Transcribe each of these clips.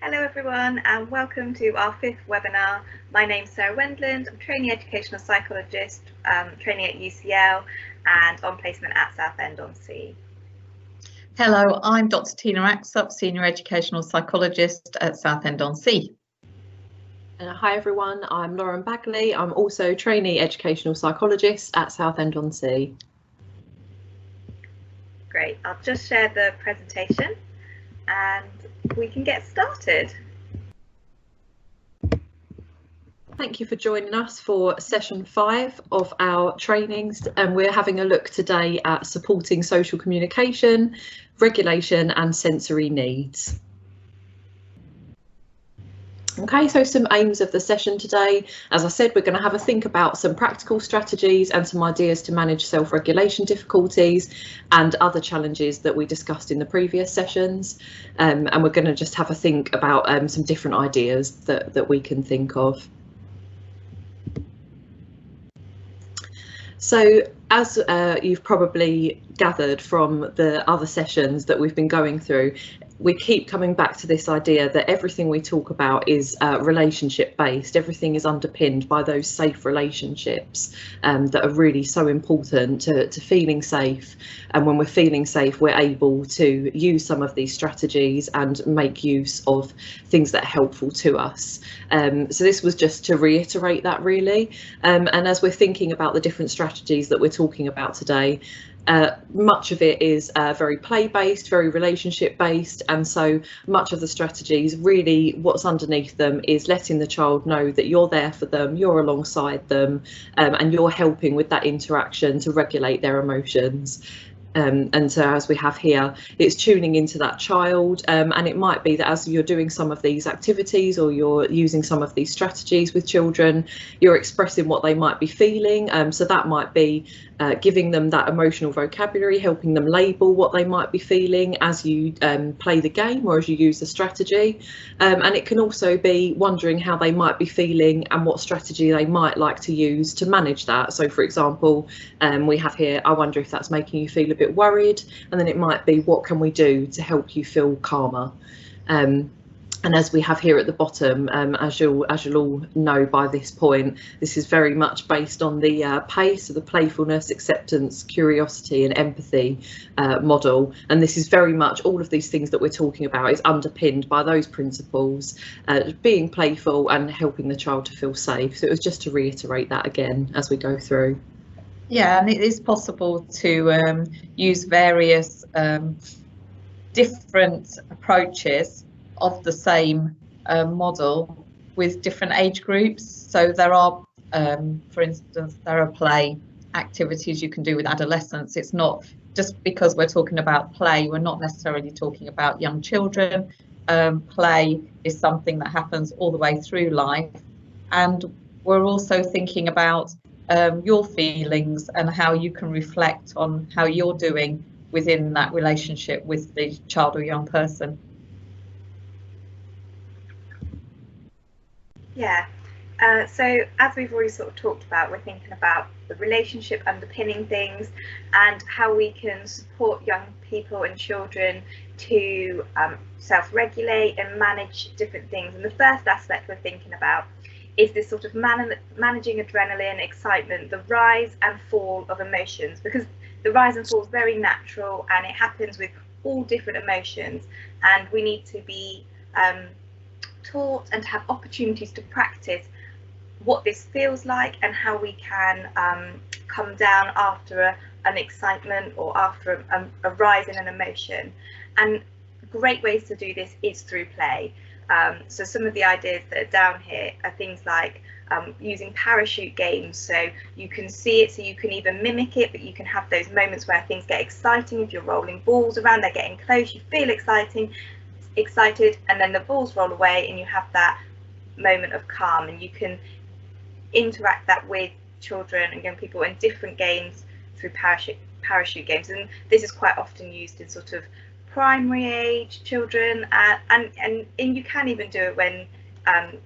Hello everyone and welcome to our 5th webinar. My name's Sarah Wendland. I'm trainee educational psychologist, training at UCL and on placement at Southend-on-Sea. Hello, I'm Dr. Tina Axup, Senior Educational Psychologist at Southend-on-Sea. Hi everyone, I'm Lauren Bagley. I'm also trainee educational psychologist at Southend-on-Sea. Great, I'll just share the presentation and we can get started. Thank you for joining us for session 5 of our trainings, and we're having a look today at supporting social communication, regulation and sensory needs. Okay, so some aims of the session today. As I said, we're going to have a think about some practical strategies and some ideas to manage self-regulation difficulties and other challenges that we discussed in the previous sessions. And we're going to just have a think about some different ideas that we can think of. So as you've probably gathered from the other sessions that we've been going through, we keep coming back to this idea that everything we talk about is relationship based. Everything is underpinned by those safe relationships that are really so important to feeling safe. And when we're feeling safe, we're able to use some of these strategies and make use of things that are helpful to us. So this was just to reiterate that really. And as we're thinking about the different strategies that we're talking about today, much of it is very play-based, very relationship-based, and so much of the strategies, really what's underneath them is letting the child know that you're there for them, you're alongside them, and you're helping with that interaction to regulate their emotions. And so as we have here, it's tuning into that child, and it might be that as you're doing some of these activities or you're using some of these strategies with children, you're expressing what they might be feeling. So that might be giving them that emotional vocabulary, helping them label what they might be feeling as you play the game or as you use the strategy. And it can also be wondering how they might be feeling and what strategy they might like to use to manage that. So for example, we have here, I wonder if that's making you feel a bit worried, and then it might be, what can we do to help you feel calmer? And as we have here at the bottom, as you'll all know by this point, this is very much based on the PACE, so the playfulness, acceptance, curiosity and empathy model. And this is very much, all of these things that we're talking about is underpinned by those principles, being playful and helping the child to feel safe. So it was just to reiterate that again as we go through. Yeah, and it is possible to use various different approaches of the same model with different age groups. So there are, for instance, THERAPLAY activities you can do with adolescents. It's not just because we're talking about play, we're not necessarily talking about young children. Play is something that happens all the way through life. And we're also thinking about your feelings and how you can reflect on how you're doing within that relationship with the child or young person. Yeah, so as we've already sort of talked about, we're thinking about the relationship underpinning things and how we can support young people and children to self-regulate and manage different things. And the first aspect we're thinking about is this sort of managing adrenaline, excitement, the rise and fall of emotions, because the rise and fall is very natural and it happens with all different emotions, and we need to be taught and to have opportunities to practice what this feels like and how we can come down after an excitement or after a rise in an emotion. And great ways to do this is through play. So some of the ideas that are down here are things like using parachute games, so you can see it, so you can even mimic it, but you can have those moments where things get exciting. If you're rolling balls around, they're getting close, you feel excited, and then the balls roll away and you have that moment of calm, and you can interact that with children and young people in different games through parachute games. And this is quite often used in sort of primary age children, and you can even do it when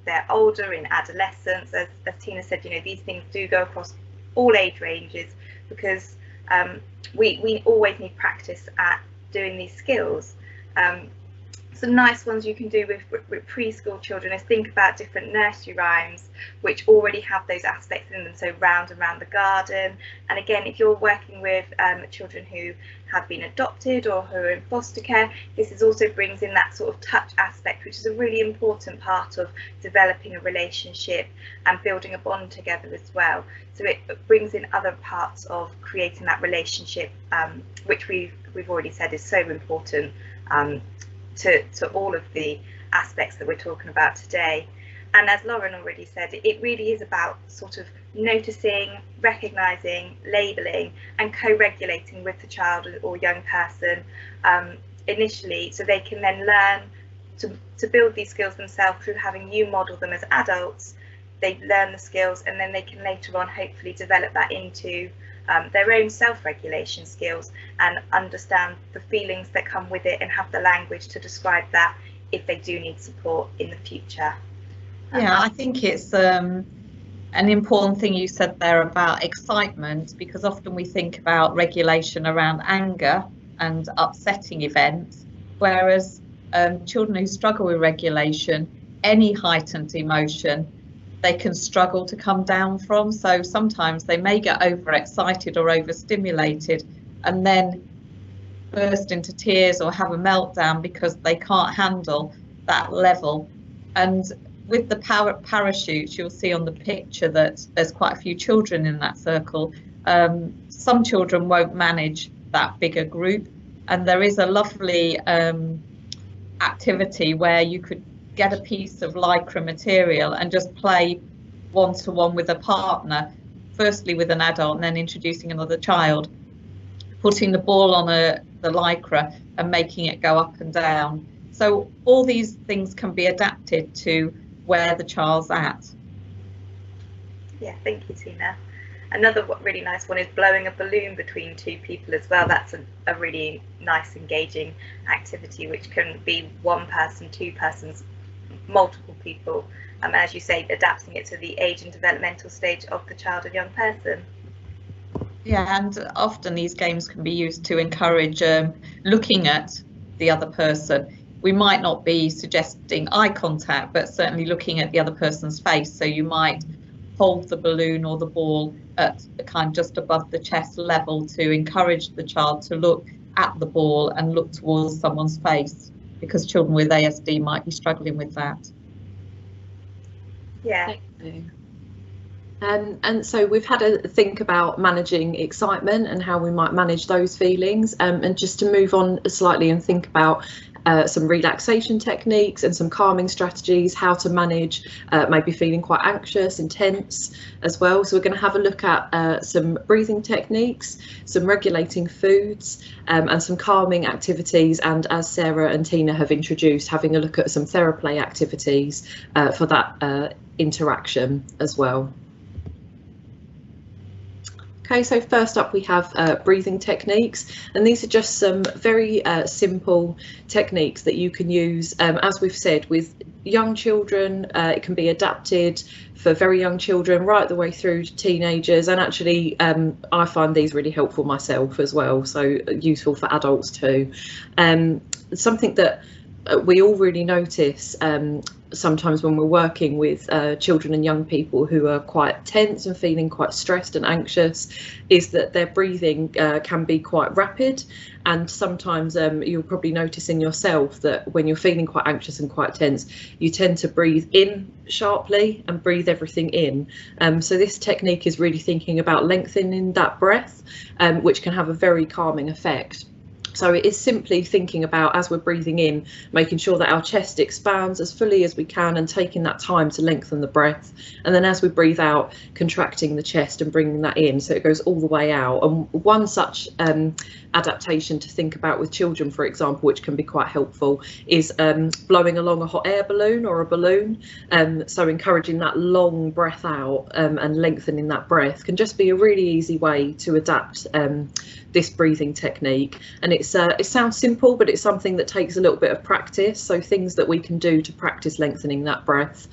they're older, in adolescence. As Tina said, you know, these things do go across all age ranges, because we always need practice at doing these skills. some nice ones you can do with preschool children is think about different nursery rhymes which already have those aspects in them, so round and round the garden. And again, if you're working with children who have been adopted or who are in foster care, this also brings in that sort of touch aspect, which is a really important part of developing a relationship and building a bond together as well. So it brings in other parts of creating that relationship, which we've already said is so important to all of the aspects that we're talking about today. And as Lauren already said, it really is about sort of noticing, recognising, labelling and co-regulating with the child or young person initially, so they can then learn to build these skills themselves through having you model them as adults. They learn the skills and then they can later on hopefully develop that into their own self-regulation skills and understand the feelings that come with it and have the language to describe that if they do need support in the future. Yeah, I think it's an important thing you said there about excitement, because often we think about regulation around anger and upsetting events, whereas children who struggle with regulation, any heightened emotion, they can struggle to come down from. So sometimes they may get overexcited or overstimulated and then burst into tears or have a meltdown because they can't handle that level. And with the parachutes, you'll see on the picture that there's quite a few children in that circle. Some children won't manage that bigger group, and there is a lovely activity where you could get a piece of lycra material and just play one-to-one with a partner, firstly with an adult and then introducing another child, putting the ball on the lycra and making it go up and down. So all these things can be adapted to where the child's at. Yeah, thank you, Tina. Another really nice one is blowing a balloon between two people as well. That's a really nice engaging activity, which can be one person, two persons, multiple people, as you say, adapting it to the age and developmental stage of the child and young person. Yeah, and often these games can be used to encourage looking at the other person. We might not be suggesting eye contact, but certainly looking at the other person's face. So you might hold the balloon or the ball at kind of just above the chest level to encourage the child to look at the ball and look towards someone's face, because children with ASD might be struggling with that. Yeah. And so we've had a think about managing excitement and how we might manage those feelings, and just to move on slightly and think about some relaxation techniques and some calming strategies, how to manage maybe feeling quite anxious and tense as well. So we're going to have a look at some breathing techniques, some regulating foods, and some calming activities, and as Sarah and Tina have introduced, having a look at some THERAPLAY activities for that interaction as well. Okay, so first up we have breathing techniques, and these are just some very simple techniques that you can use, as we've said, with young children. It can be adapted for very young children right the way through to teenagers, and actually I find these really helpful myself as well, so useful for adults too. Something that we all really notice sometimes when we're working with children and young people who are quite tense and feeling quite stressed and anxious is that their breathing can be quite rapid, and sometimes you'll probably notice in yourself that when you're feeling quite anxious and quite tense, you tend to breathe in sharply and breathe everything in. So this technique is really thinking about lengthening that breath, which can have a very calming effect. So it is simply thinking about, as we're breathing in, making sure that our chest expands as fully as we can and taking that time to lengthen the breath. And then as we breathe out, contracting the chest and bringing that in so it goes all the way out. And one such adaptation to think about with children, for example, which can be quite helpful, is blowing along a hot air balloon or a balloon. So encouraging that long breath out and lengthening that breath can just be a really easy way to adapt this breathing technique. And it sounds simple, but it's something that takes a little bit of practice. So things that we can do to practice lengthening that breath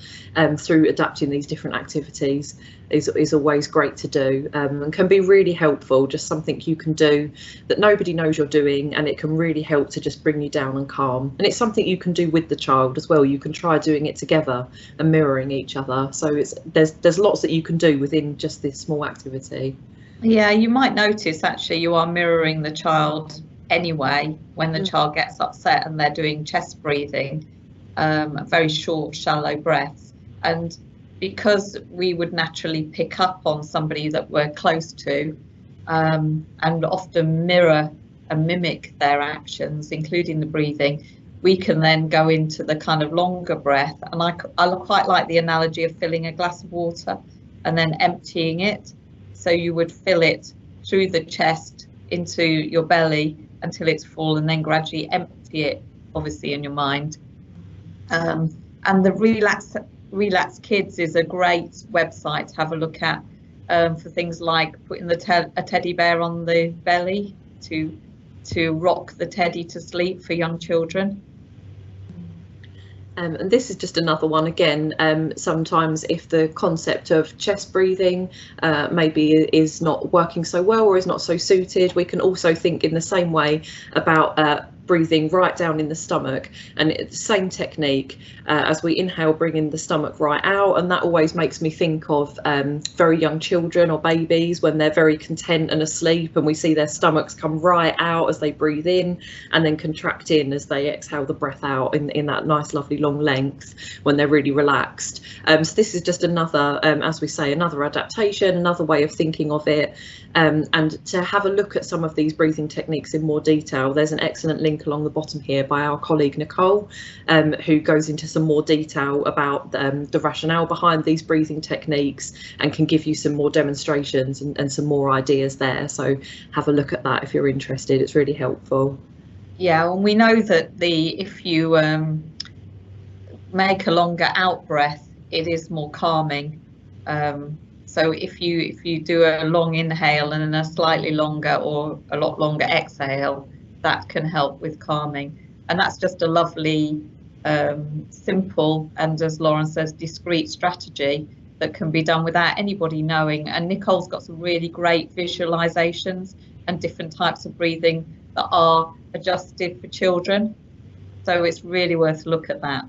through adapting these different activities is always great to do, and can be really helpful. Just something you can do that nobody knows you're doing, and it can really help to just bring you down and calm. And it's something you can do with the child as well. You can try doing it together and mirroring each other. So there's lots that you can do within just this small activity. Yeah, you might notice actually you are mirroring the child anyway when the child gets upset and they're doing chest breathing, very short, shallow breaths. And because we would naturally pick up on somebody that we're close to, and often mirror and mimic their actions, including the breathing, we can then go into the kind of longer breath. And I quite like the analogy of filling a glass of water and then emptying it. So you would fill it through the chest into your belly until it's full, and then gradually empty it, obviously in your mind. And the Relax Kids is a great website to have a look at for things like putting a teddy bear on the belly to rock the teddy to sleep for young children. And this is just another one again. Sometimes if the concept of chest breathing maybe is not working so well or is not so suited, we can also think in the same way about breathing right down in the stomach, and it's the same technique as we inhale, bringing the stomach right out. And that always makes me think of very young children or babies when they're very content and asleep, and we see their stomachs come right out as they breathe in and then contract in as they exhale the breath out in that nice lovely long length when they're really relaxed. So this is just another, as we say, another adaptation, another way of thinking of it. And to have a look at some of these breathing techniques in more detail, there's an excellent link along the bottom here by our colleague Nicole, who goes into some more detail about the rationale behind these breathing techniques and can give you some more demonstrations and some more ideas there. So have a look at that if you're interested. It's really helpful. Yeah, and we know that if you make a longer out breath, it is more calming. So if you do a long inhale and then a slightly longer or a lot longer exhale, that can help with calming. And that's just a lovely, simple, and as Lauren says, discreet strategy that can be done without anybody knowing. And Nicole's got some really great visualizations and different types of breathing that are adjusted for children. So it's really worth a look at that.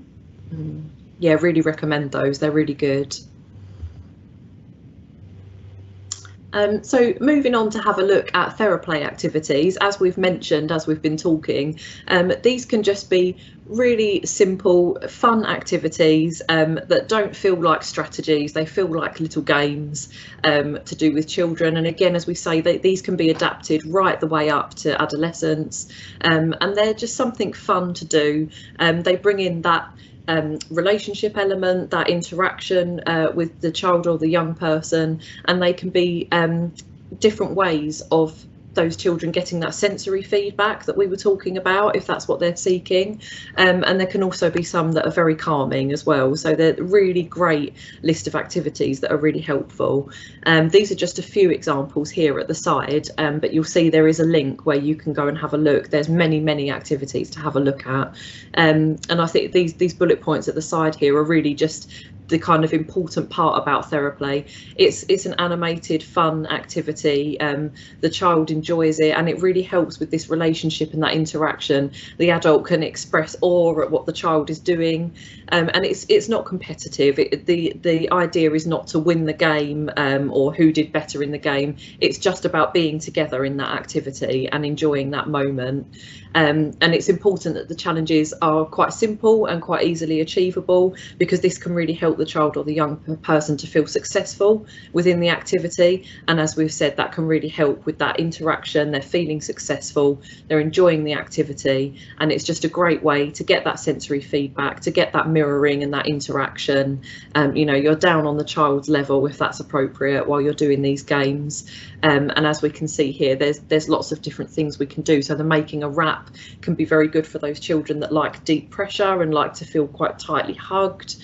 Yeah, really recommend those. They're really good. So moving on to have a look at THERAPLAY activities. As we've mentioned, as we've been talking, these can just be really simple, fun activities that don't feel like strategies. They feel like little games to do with children. And again, as we say, these can be adapted right the way up to adolescence, and they're just something fun to do. They bring in that relationship element, that interaction with the child or the young person, and they can be different ways of those children getting that sensory feedback that we were talking about, if that's what they're seeking. And there can also be some that are very calming as well. So they're a really great list of activities that are really helpful. These are just a few examples here at the side, but you'll see there is a link where you can go and have a look. There's many activities to have a look at. And I think these bullet points at the side here are really just the kind of important part about THERAPLAY. It's an animated, fun activity. The child enjoys it, and it really helps with this relationship and that interaction. The adult can express awe at what the child is doing, and it's not competitive. The idea is not to win the game or who did better in the game. It's just about being together in that activity and enjoying that moment. And it's important that the challenges are quite simple and quite easily achievable, because this can really help the child or the young person to feel successful within the activity. And as we've said, that can really help with that interaction. They're feeling successful, they're enjoying the activity, and it's just a great way to get that sensory feedback, to get that mirroring and that interaction. You know, you're down on the child's level if that's appropriate while you're doing these games. And as we can see here, there's lots of different things we can do. So the making a wrap can be very good for those children that like deep pressure and like to feel quite tightly hugged.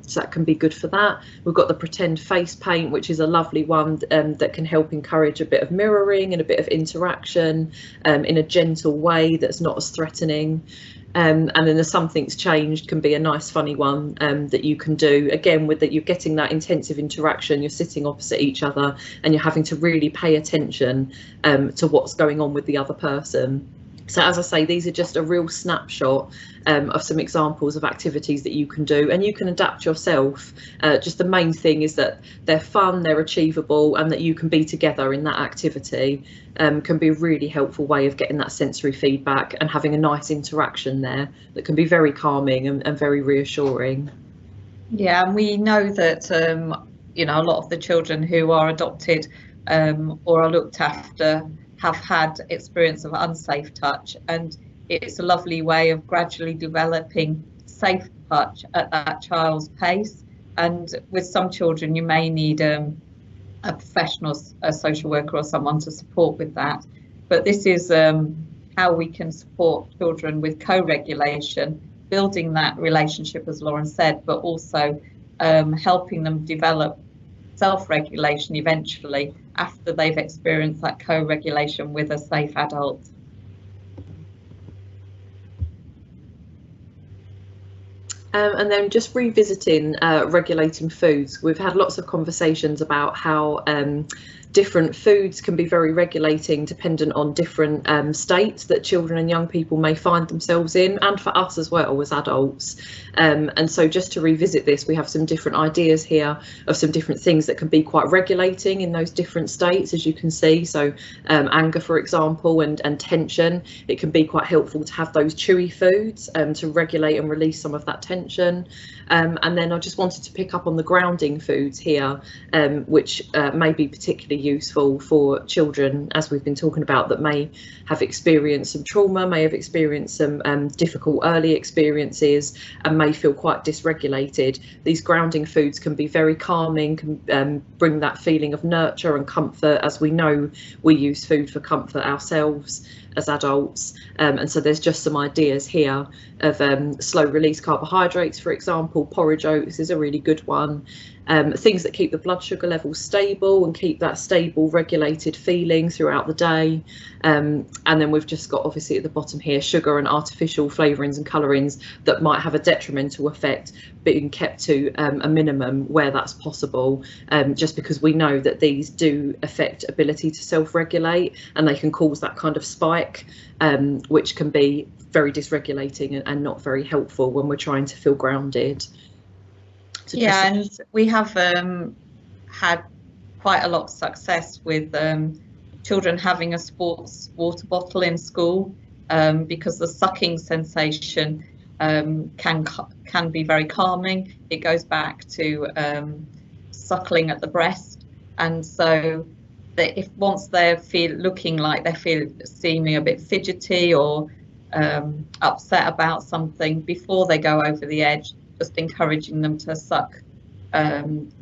So that can be good for that. We've got the pretend face paint, which is a lovely one that can help encourage a bit of mirroring and a bit of interaction in a gentle way that's not as threatening. And then the something's changed can be a nice funny one that you can do, again, with that you're getting that intensive interaction, you're sitting opposite each other and you're having to really pay attention to what's going on with the other person. So as I say, these are just a real snapshot of some examples of activities that you can do, and you can adapt yourself. Just the main thing is that they're fun, they're achievable, and that you can be together in that activity can be a really helpful way of getting that sensory feedback and having a nice interaction there that can be very calming and very reassuring. Yeah, and we know that you know, a lot of the children who are adopted or are looked after have had experience of unsafe touch, and it's a lovely way of gradually developing safe touch at that child's pace. And with some children you may need a professional, a social worker or someone to support with that, but this is how we can support children with co-regulation, building that relationship, as Lauren said, but also helping them develop self-regulation eventually after they've experienced that co-regulation with a safe adult. And then just revisiting regulating foods, we've had lots of conversations about how different foods can be very regulating dependent on different states that children and young people may find themselves in, and for us as well as adults. And so just to revisit this, we have some different ideas here of some different things that can be quite regulating in those different states, as you can see. So anger, for example, and tension, it can be quite helpful to have those chewy foods to regulate and release some of that tension. And then I just wanted to pick up on the grounding foods here, which may be particularly useful for children, as we've been talking about, that may have experienced some trauma, may have experienced some difficult early experiences and may feel quite dysregulated. These grounding foods can be very calming, can bring that feeling of nurture and comfort, as we know we use food for comfort ourselves as adults. And so there's just some ideas here of slow release carbohydrates, for example. Porridge oats is a really good one. Things that keep the blood sugar levels stable and keep that stable regulated feeling throughout the day. And then we've just got, obviously at the bottom here, sugar and artificial flavourings and colourings that might have a detrimental effect being kept to a minimum where that's possible, just because we know that these do affect ability to self-regulate, and they can cause that kind of spike, which can be very dysregulating and not very helpful when we're trying to feel grounded. So yeah, and we have had quite a lot of success with children having a sports water bottle in school, because the sucking sensation can be very calming. It goes back to suckling at the breast, and so that if once they feel looking like they feel seeming a bit fidgety or upset about something, before they go over the edge, just encouraging them to suck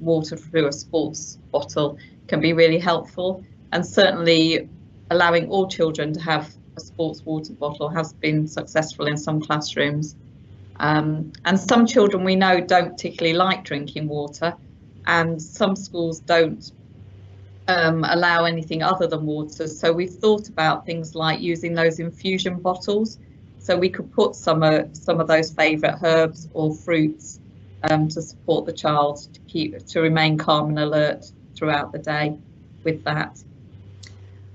water through a sports bottle can be really helpful. And certainly allowing all children to have a sports water bottle has been successful in some classrooms. And some children we know don't particularly like drinking water, and some schools don't allow anything other than water. So we've thought about things like using those infusion bottles. So we could put some of those favourite herbs or fruits to support the child to remain calm and alert throughout the day with that.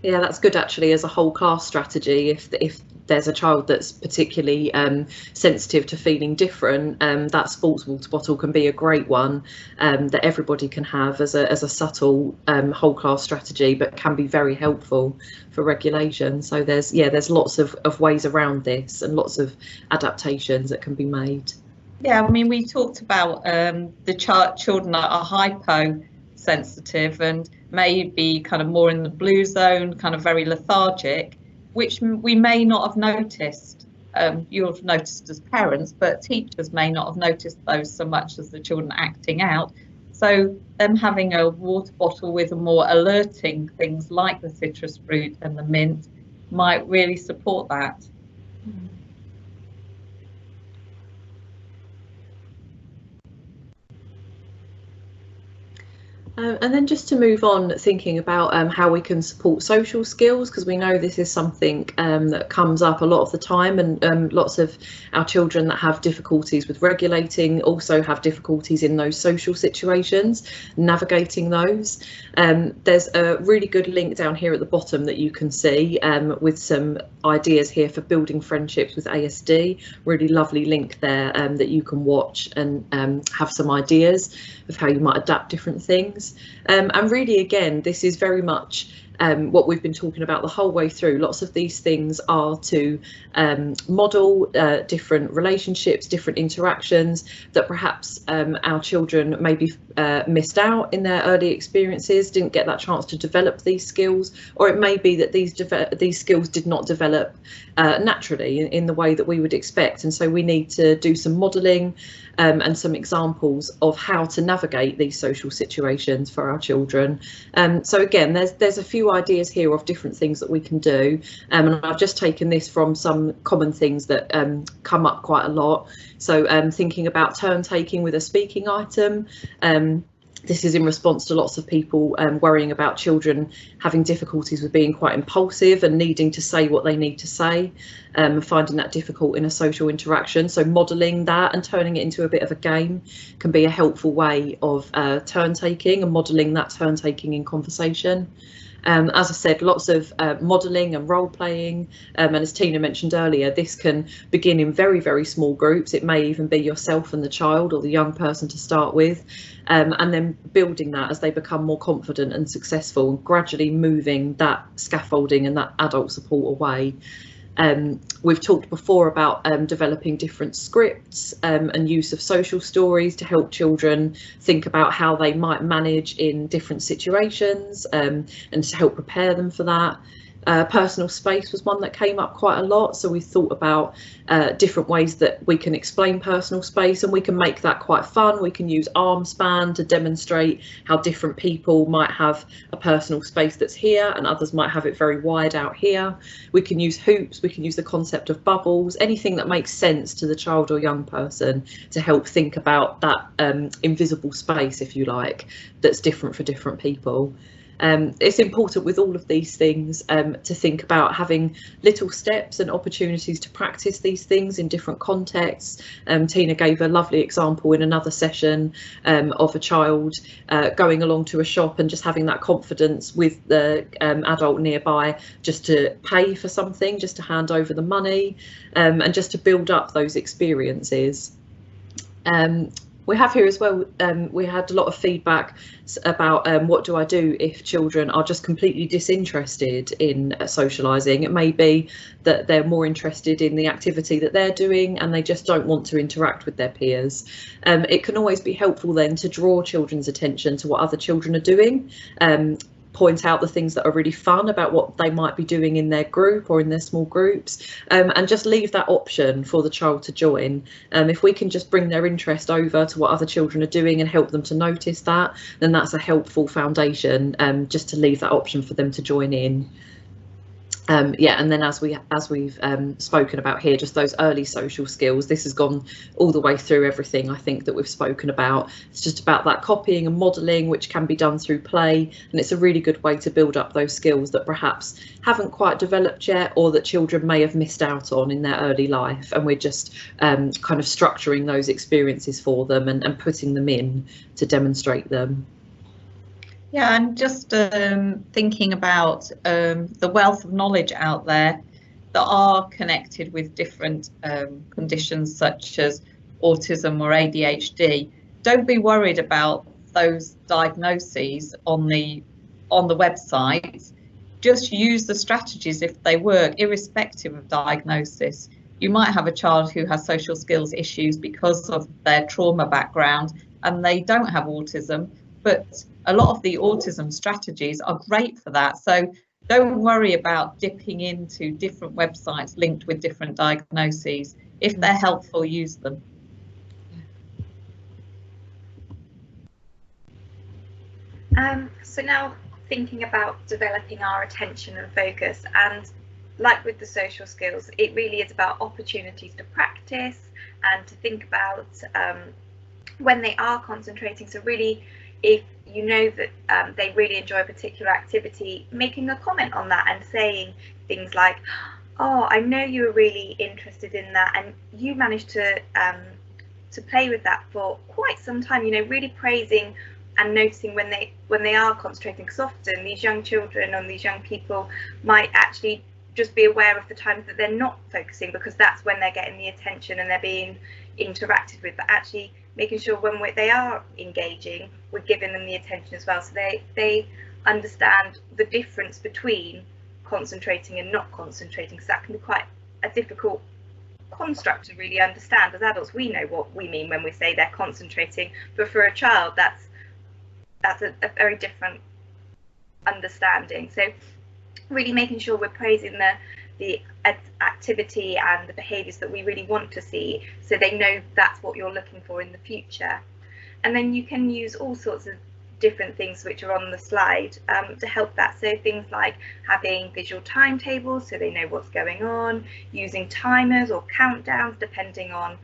Yeah, that's good actually as a whole class strategy. If there's a child that's particularly sensitive to feeling different, that sports water bottle can be a great one that everybody can have as a subtle whole class strategy, but can be very helpful for regulation. So there's lots of ways around this and lots of adaptations that can be made. Yeah, I mean, we talked about the children that are hyposensitive and may be kind of more in the blue zone, kind of very lethargic, which we may not have noticed. You'll have noticed as parents, but teachers may not have noticed those so much as the children acting out. So them having a water bottle with more alerting things like the citrus fruit and the mint might really support that. And then just to move on, thinking about how we can support social skills, because we know this is something that comes up a lot of the time, and lots of our children that have difficulties with regulating also have difficulties in those social situations, navigating those. There's a really good link down here at the bottom that you can see with some ideas here for building friendships with ASD. Really lovely link there that you can watch and have some ideas of how you might adapt different things. And really, again, this is very much what we've been talking about the whole way through. Lots of these things are to model different relationships, different interactions that perhaps our children maybe missed out in their early experiences, didn't get that chance to develop these skills, or it may be that these skills did not develop naturally in the way that we would expect. And so we need to do some modelling and some examples of how to navigate these social situations for our children. So again, there's a few ideas here of different things that we can do, and I've just taken this from some common things that come up quite a lot. So thinking about turn taking with a speaking item. This is in response to lots of people worrying about children having difficulties with being quite impulsive and needing to say what they need to say, finding that difficult in a social interaction. So modelling that and turning it into a bit of a game can be a helpful way of turn taking and modelling that turn taking in conversation. As I said, lots of modelling and role playing, and as Tina mentioned earlier, this can begin in very, very small groups. It may even be yourself and the child or the young person to start with, and then building that as they become more confident and successful, and gradually moving that scaffolding and that adult support away. We've talked before about developing different scripts and use of social stories to help children think about how they might manage in different situations and to help prepare them for that. Personal space was one that came up quite a lot, so we thought about different ways that we can explain personal space, and we can make that quite fun. We can use arm span to demonstrate how different people might have a personal space that's here and others might have it very wide out here. We can use hoops, we can use the concept of bubbles, anything that makes sense to the child or young person to help think about that invisible space, if you like, that's different for different people. It's important with all of these things to think about having little steps and opportunities to practice these things in different contexts. Tina gave a lovely example in another session of a child going along to a shop and just having that confidence with the adult nearby just to pay for something, just to hand over the money, and just to build up those experiences. We have here as well, we had a lot of feedback about what do I do if children are just completely disinterested in socialising. It may be that they're more interested in the activity that they're doing and they just don't want to interact with their peers. It can always be helpful then to draw children's attention to what other children are doing. Point out the things that are really fun about what they might be doing in their group or in their small groups, and just leave that option for the child to join. If we can just bring their interest over to what other children are doing and help them to notice that, then that's a helpful foundation, just to leave that option for them to join in. Yeah, and then as we've spoken about here, just those early social skills, this has gone all the way through everything I think that we've spoken about. It's just about that copying and modelling, which can be done through play, and it's a really good way to build up those skills that perhaps haven't quite developed yet, or that children may have missed out on in their early life, and we're just kind of structuring those experiences for them and putting them in to demonstrate them. Yeah, and just thinking about the wealth of knowledge out there that are connected with different conditions such as autism or ADHD. Don't be worried about those diagnoses on the website. Just use the strategies if they work, irrespective of diagnosis. You might have a child who has social skills issues because of their trauma background and they don't have autism, but a lot of the autism strategies are great for that. So don't worry about dipping into different websites linked with different diagnoses. If they're helpful, use them. So now thinking about developing our attention and focus, and like with the social skills, it really is about opportunities to practice and to think about when they are concentrating. So really, if you know that they really enjoy a particular activity, making a comment on that and saying things like, oh, I know you were really interested in that and you managed to play with that for quite some time, you know, really praising and noticing when they are concentrating, because often these young children and these young people might actually just be aware of the times that they're not focusing, because that's when they're getting the attention and they're being interacted with, but actually making sure when they are engaging, we're giving them the attention as well, so they understand the difference between concentrating and not concentrating, because that can be quite a difficult construct to really understand. As adults, we know what we mean when we say they're concentrating, but for a child that's a very different understanding. So really making sure we're praising the activity and the behaviours that we really want to see, so they know that's what you're looking for in the future. And then you can use all sorts of different things which are on the slide to help that. So things like having visual timetables so they know what's going on, using timers or countdowns depending on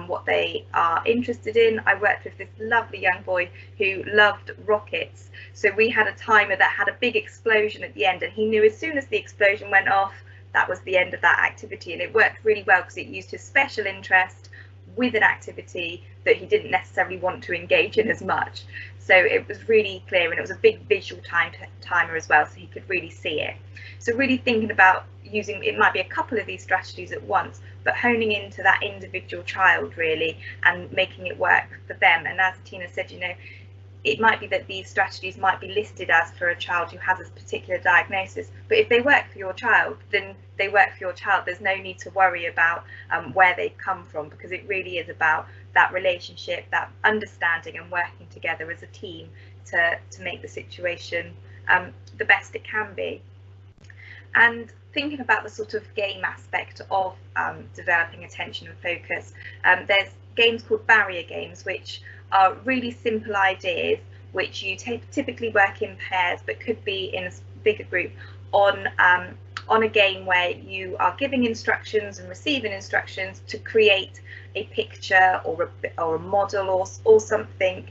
what they are interested in. I worked with this lovely young boy who loved rockets, so we had a timer that had a big explosion at the end, and he knew as soon as the explosion went off, that was the end of that activity. And it worked really well because it used his special interest with an activity that he didn't necessarily want to engage in as much. So it was really clear, and it was a big visual timer as well, so he could really see it. So really thinking about using, it might be a couple of these strategies at once, but honing into that individual child really and making it work for them. And as Tina said, you know, it might be that these strategies might be listed as for a child who has a particular diagnosis, but if they work for your child, then they work for your child. There's no need to worry about where they've come from, because it really is about that relationship, that understanding and working together as a team to make the situation the best it can be. And thinking about the sort of game aspect of developing attention and focus, there's games called barrier games, which are really simple ideas which you typically work in pairs, but could be in a bigger group on a game where you are giving instructions and receiving instructions to create a picture or a model or something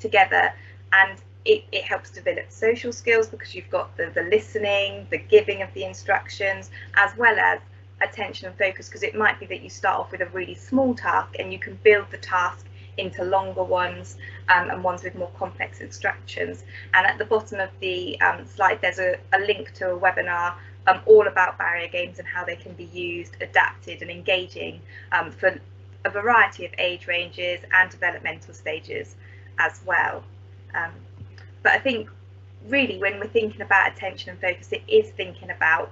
together. And it helps develop social skills, because you've got the listening, the giving of the instructions, as well as attention and focus, because it might be that you start off with a really small task and you can build the task into longer ones and ones with more complex instructions. And at the bottom of the slide, there's a link to a webinar all about barrier games and how they can be used, adapted and engaging for a variety of age ranges and developmental stages as well. But I think really when we're thinking about attention and focus, it is thinking about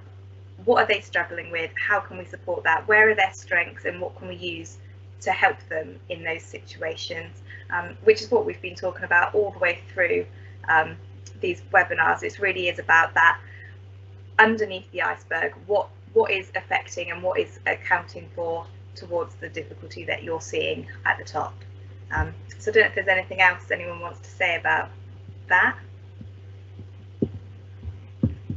what are they struggling with, how can we support that, where are their strengths, and what can we use to help them in those situations, which is what we've been talking about all the way through these webinars. It really is about that underneath the iceberg, what is affecting and what is accounting for towards the difficulty that you're seeing at the top. So I don't know if there's anything else anyone wants to say about that.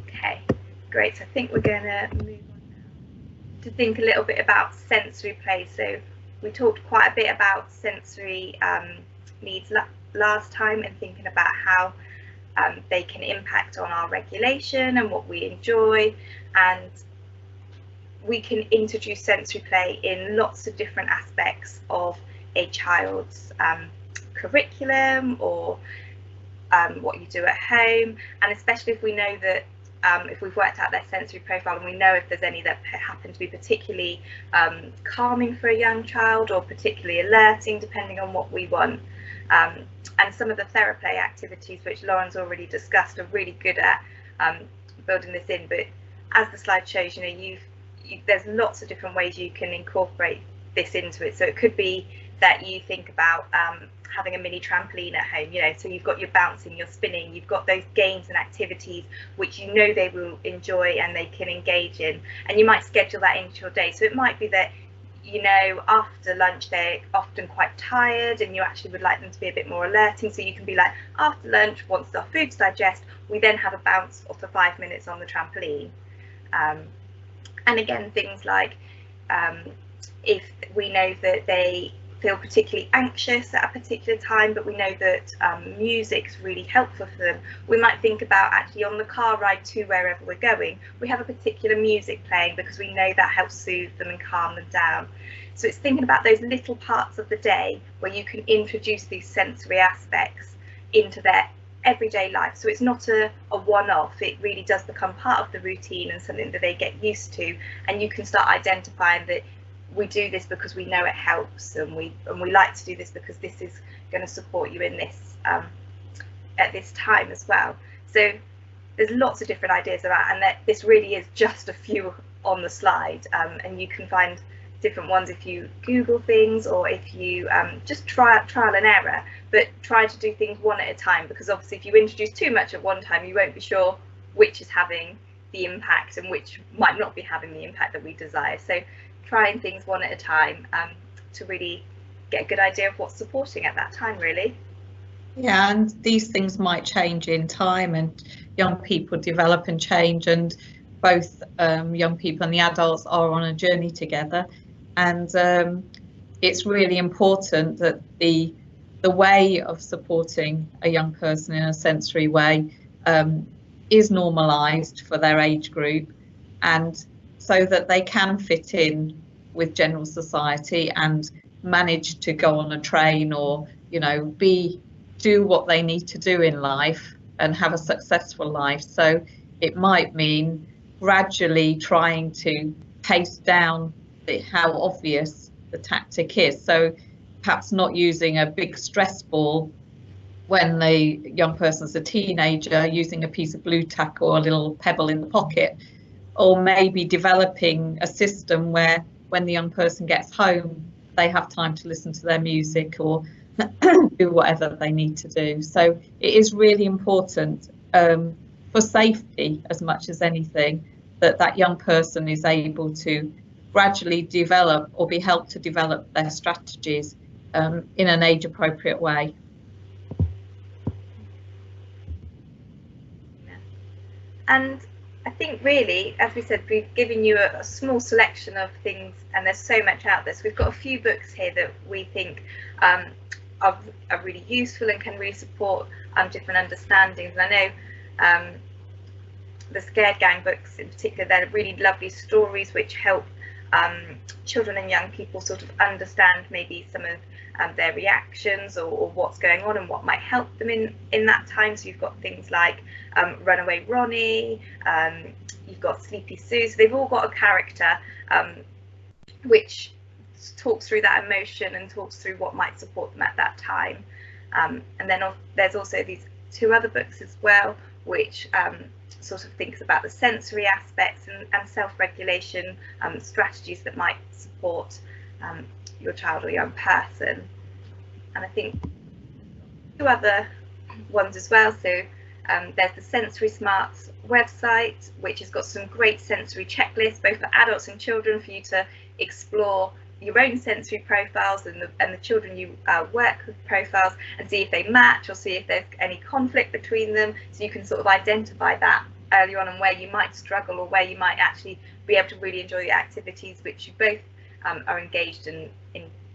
Okay, great. So I think we're going to move on now to think a little bit about sensory play. So we talked quite a bit about sensory needs last time, and thinking about how they can impact on our regulation and what we enjoy, and we can introduce sensory play in lots of different aspects of a child's curriculum or what you do at home, and especially if we know that if we've worked out their sensory profile and we know if there's any that happen to be particularly calming for a young child or particularly alerting, depending on what we want. And some of the THERAPLAY activities, which Lauren's already discussed, are really good at building this in. But as the slide shows, you know, there's lots of different ways you can incorporate this into it. So it could be that you think about having a mini trampoline at home, you know, so you've got your bouncing, your spinning, you've got those games and activities which you know they will enjoy and they can engage in, and you might schedule that into your day. So it might be that, you know, after lunch they're often quite tired and you actually would like them to be a bit more alerting, so you can be like, after lunch, once our food's digest, we then have a bounce for 5 minutes on the trampoline. And again, things like if we know that they feel particularly anxious at a particular time, but we know that music is really helpful for them. We might think about actually on the car ride to wherever we're going, we have a particular music playing because we know that helps soothe them and calm them down. So it's thinking about those little parts of the day where you can introduce these sensory aspects into their everyday life. So it's not a one-off, it really does become part of the routine and something that they get used to, and you can start identifying that we do this because we know it helps, and we like to do this because this is going to support you in this at this time as well. So there's lots of different ideas about, and that this really is just a few on the slide, and you can find different ones if you Google things, or if you just trial and error, but try to do things one at a time, because obviously if you introduce too much at one time, you won't be sure which is having the impact and which might not be having the impact that we desire. So trying things one at a time to really get a good idea of what's supporting at that time, really. Yeah, and these things might change in time, and young people develop and change, and both young people and the adults are on a journey together, and it's really important that the way of supporting a young person in a sensory way is normalised for their age group, and so that they can fit in with general society and manage to go on a train, or do what they need to do in life and have a successful life. So it might mean gradually trying to pace down how obvious the tactic is. So perhaps not using a big stress ball when the young person's a teenager, using a piece of blue tack or a little pebble in the pocket, or maybe developing a system where when the young person gets home, they have time to listen to their music or do whatever they need to do. So it is really important for safety as much as anything that young person is able to gradually develop or be helped to develop their strategies in an age appropriate way. And I think really, as we said, we've given you a small selection of things, and there's so much out there. So we've got a few books here that we think are really useful and can really support different understandings. And I know the Scared Gang books in particular, they're really lovely stories which help children and young people sort of understand maybe some of their reactions or what's going on and what might help them in that time. So you've got things like Runaway Ronnie, you've got Sleepy Sue, so they've all got a character which talks through that emotion and talks through what might support them at that time. And then there's also these two other books as well, which sort of thinks about the sensory aspects and self-regulation strategies that might support your child or young person. And I think two other ones as well. So there's the Sensory Smarts website, which has got some great sensory checklists, both for adults and children, for you to explore your own sensory profiles and the children you work with profiles, and see if they match or see if there's any conflict between them, so you can sort of identify that early on and where you might struggle or where you might actually be able to really enjoy the activities which you both are engaged in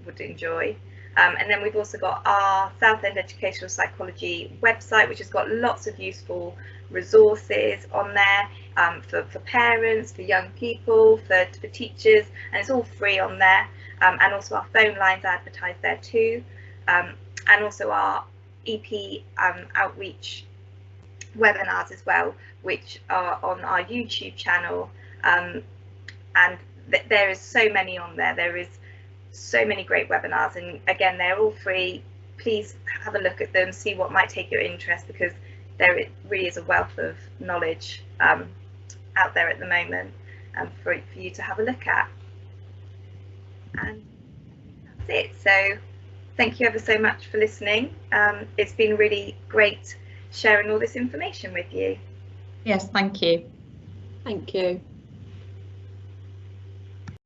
would enjoy. And then we've also got our Southend Educational Psychology website, which has got lots of useful resources on there for parents, for young people, for teachers, and it's all free on there. And also our phone lines advertised there too, and also our EP outreach webinars as well, which are on our YouTube channel, and there is so many on there. There is so many great webinars, and again, they're all free. Please have a look at them, see what might take your interest, because there really is a wealth of knowledge out there at the moment for you to have a look at. And that's it. So thank you ever so much for listening. It's been really great sharing all this information with you. Yes, thank you. Thank you.